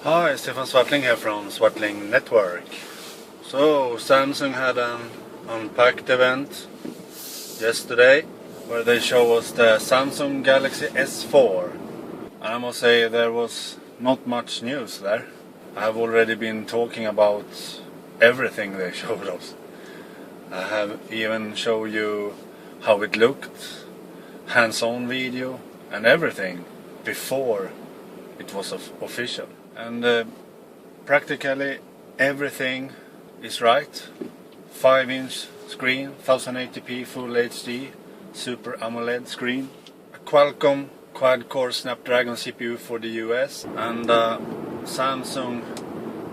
Hi, Stefan Swartling here from Swartling Network. So, Samsung had an Unpacked event yesterday where they show us the Samsung Galaxy S4. And I must say there was not much news there. I have already been talking about everything they showed us. I have even shown you how it looked, hands-on video and everything before it was official. And practically everything is right. 5-inch screen, 1080p Full HD, Super AMOLED screen, a Qualcomm quad-core Snapdragon CPU for the US, and a Samsung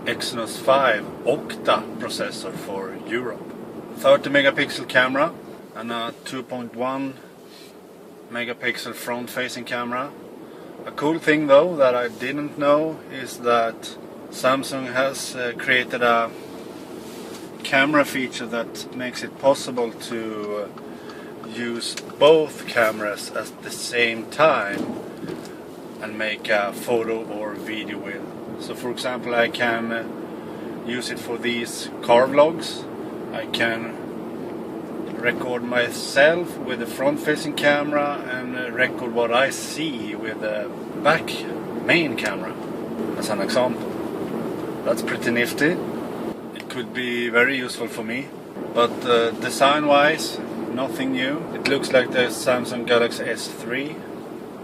Exynos 5 Octa processor for Europe. 30 megapixel camera and a 2.1 megapixel front-facing camera. A cool thing though that I didn't know is that Samsung has created a camera feature that makes it possible to use both cameras at the same time and make a photo or video with. So for example, I can use it for these car vlogs. I can record myself with the front-facing camera and record what I see with the back main camera, as an example. That's pretty nifty. It could be very useful for me, but design-wise, nothing new. It looks like the Samsung Galaxy S3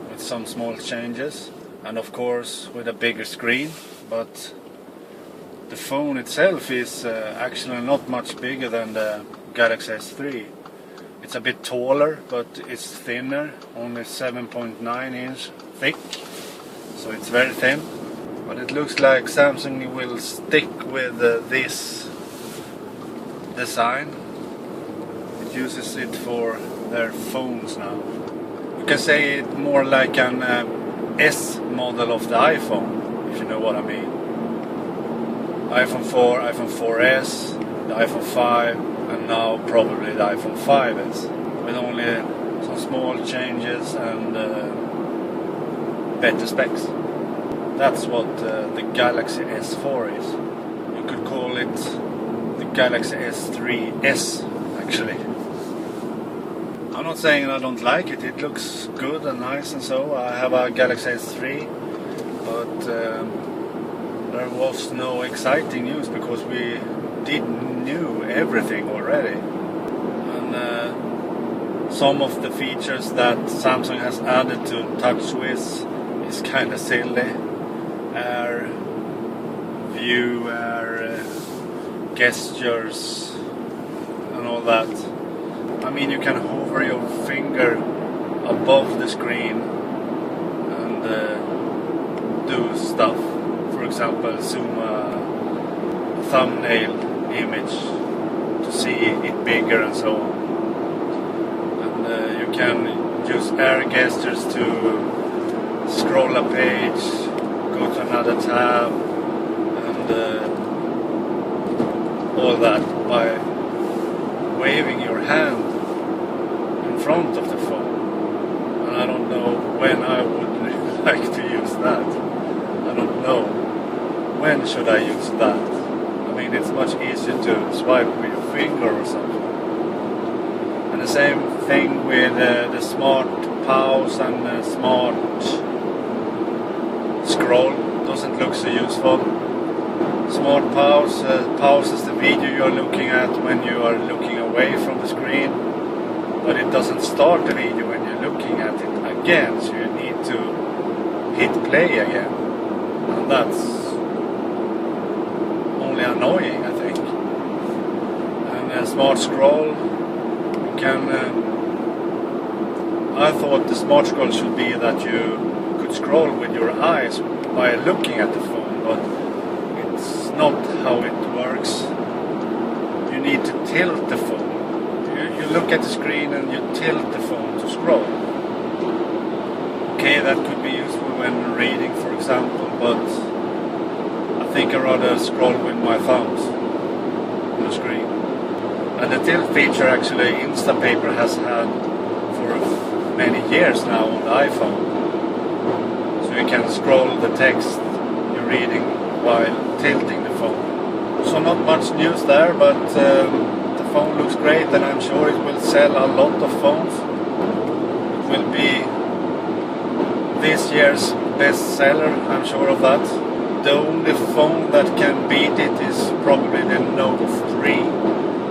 with some small changes, and of course with a bigger screen, but the phone itself is actually not much bigger than the Galaxy S3. It's a bit taller, but it's thinner, only 7.9 inch thick, so it's very thin. But it looks like Samsung will stick with this design. It uses it for their phones now. You can say it more like an S model of the iPhone, if you know what I mean. iPhone 4, iPhone 4S, the iPhone 5, and now probably the iPhone 5s, with only some small changes and better specs. That's what the Galaxy S4 is. You could call it the Galaxy S3S actually. I'm not saying I don't like it, it looks good and nice and so. I have a Galaxy S3, but there was no exciting news because we knew everything already. And some of the features that Samsung has added to TouchWiz is kind of silly. Air view, air gestures and all that. I mean, you can hover your finger above the screen and do stuff. For example, zoom a thumbnail image to see it bigger and so on. And you can use air gestures to scroll a page, go to another tab, and all that by waving your hand in front of the phone. And I don't know when I would really like to use that. I don't know. When should I use that? I mean, it's much easier to swipe with your finger or something. And the same thing with the smart pause and the smart scroll. Doesn't look so useful. Smart pause pauses the video you're looking at when you are looking away from the screen, but it doesn't start the video when you're looking at it again, so you need to hit play again. And that's only annoying, I think. And a smart scroll, you can I thought the smart scroll should be that you could scroll with your eyes by looking at the phone, but it's not how it works. You need to tilt the phone. You look at the screen and you tilt the phone to scroll. Okay, that could be useful when reading, for example, but I think I'd rather scroll with my thumbs on the screen. And the tilt feature actually Instapaper has had for many years now on the iPhone. So you can scroll the text you're reading while tilting the phone. So not much news there, but the phone looks great, and I'm sure it will sell a lot of phones. It will be this year's best seller, I'm sure of that. The only phone that can beat it is probably the Note 3,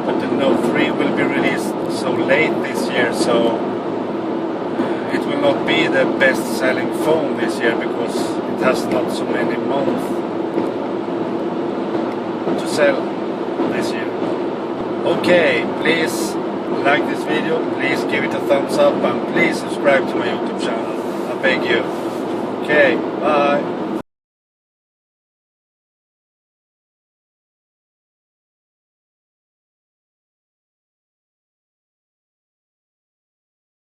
but the Note 3 will be released so late this year, so it will not be the best selling phone this year because it has not so many months to sell this year. Okay, please like this video, please give it a thumbs up, and please subscribe to my YouTube channel. I beg you. Okay, bye.